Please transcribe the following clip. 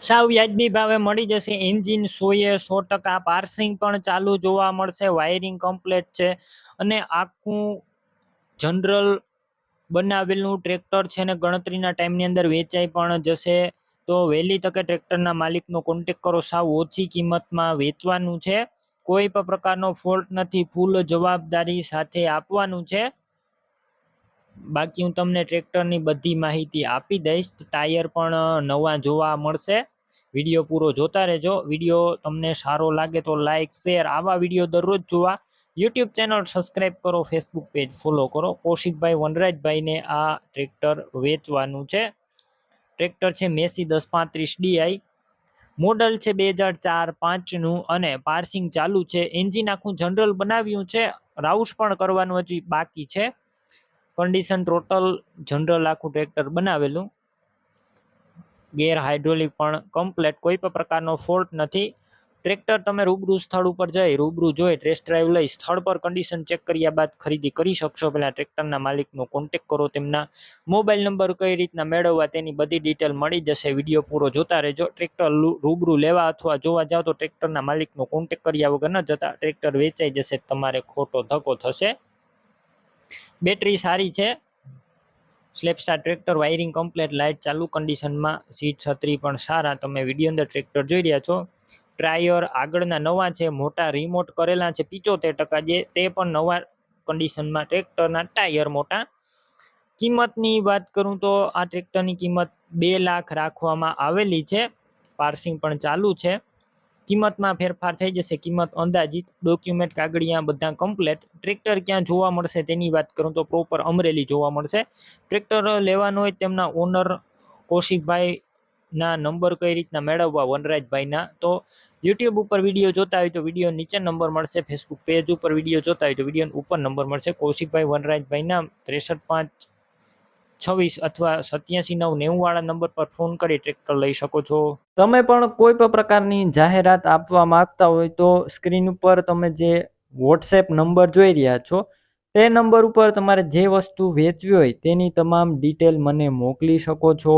સાવ વ્યાજબી ભાવે મળી જશે. એન્જિન 100% પાર્સિંગ પણ ચાલુ જોવા મળશે. વાયરિંગ કમ્પ્લીટ છે અને આખું જનરલ બનાવેલું ટ્રેક્ટર છે ને ગણતરીના ટાઈમની અંદર વેચાઈ પણ જશે. તો વહેલી તકે ટ્રેક્ટરના માલિકનો કોન્ટેક કરો. સાવ ઓછી કિંમતમાં વેચવાનું છે. કોઈ પણ પ્રકારનો ફોલ્ટ નથી. ફૂલ જવાબદારી સાથે આપવાનું છે. બાકી હું તમને ટ્રેક્ટરની બધી માહિતી આપી દઈશ. ટાયર પણ નવા જોવા મળશે. વિડીયો પૂરો જોતા રહેજો. વિડીયો તમને સારો લાગે તો લાઈક શેર આવા વિડીયો દરરોજ જોવા યુટ્યુબ ચેનલ સબસ્ક્રાઈબ કરો, ફેસબુક પેજ ફોલો કરો. કૌશિકભાઈ વનરાજભાઈને આ ટ્રેક્ટર વેચવાનું છે. ટ્રેક્ટર છે મેસી 1035 DI, મોડલ છે 2004-5નું અને પાર્સિંગ ચાલુ છે. એન્જિન આખું જનરલ બનાવ્યું છે. રાઉસ પણ કરવાનું હજી બાકી છે. કન્ડિશન ટોટલ જનરલ આખું ટ્રેક્ટર બનાવેલું. ગેર હાઇડ્રોલિક પણ કમ્પ્લેટ. કોઈ પણ પ્રકારનો ફોલ્ટ નથી. ટ્રેક્ટર તમે રૂબરૂ સ્થળ ઉપર જઈ રૂબરૂ જોઈ ટેસ્ટ ડ્રાઈવ લઈ સ્થળ પર કન્ડિશન ચેક કર્યા બાદ ખરીદી કરી શકશો. પહેલા ટ્રેક્ટરના માલિકનો કોન્ટેક કરો. તેમના મોબાઈલ નંબર કઈ રીતના મેળવવા તેની બધી ડિટેલ મળી જશે. વિડીયો પૂરો જોતા રહેજો. ટ્રેક્ટર રૂબરૂ લેવા અથવા જોવા જાવ તો ટ્રેક્ટરના માલિકનો કોન્ટેક કર્યા વગર ન જતા. ટ્રેક્ટર વેચાઈ જશે, તમારે ખોટો ધક્કો થશે. બેટરી સારી છે. સ્લેપસ્ટાર ટ્રેક્ટર, વાયરિંગ કમ્પ્લેટ, લાઇટ ચાલુ કન્ડિશનમાં, સીટ છત્રી પણ સારા. તમે વિડીયો અંદર ટ્રેક્ટર જોઈ રહ્યા છો. ટાયર આગળના નવા છે. મોટા રિમોટ કરેલા છે 75%, જે તે પણ નવા કન્ડિશનમાં. ટ્રેક્ટરના ટાયર મોટા. કિંમતની વાત કરું તો આ ટ્રેક્ટરની કિંમત 2 લાખ રાખવામાં આવેલી છે. પાર્સિંગ પણ ચાલુ છે. કિંમતમાં ફેરફાર થઈ જશે. કિંમત અંદાજિત. ડોક્યુમેન્ટ કાગળિયા બધા કમ્પ્લેટ. ટ્રેક્ટર ક્યાં જોવા મળશે તેની વાત કરું તો પ્રોપર અમરેલી જોવા મળશે. ટ્રેક્ટર લેવાનું હોય તેમના ઓનર કૌશિકભાઈના નંબર કઈ રીતના મેળવવા વનરાજભાઈના, તો યુટ્યુબ ઉપર વિડીયો જોતા હોય તો વિડીયો નીચે નંબર મળશે. ફેસબુક પેજ ઉપર વિડીયો જોતા હોય તો વિડીયો ઉપર નંબર મળશે. કૌશિકભાઈ વનરાજભાઈના 63 526 અથવા 87 9 90 વાળા નંબર પર ફોન કરી ટ્રેક્ટર લઈ શકો છો. તમે પણ કોઈ પણ પ્રકારની જાહેરાત આપવા માંગતા હોય તો સ્ક્રીન ઉપર તમે જે વોટ્સએપ નંબર જોઈ રહ્યા છો તે નંબર ઉપર તમારે જે વસ્તુ વેચવી હોય તેની તમામ ડિટેલ મને મોકલી શકો છો.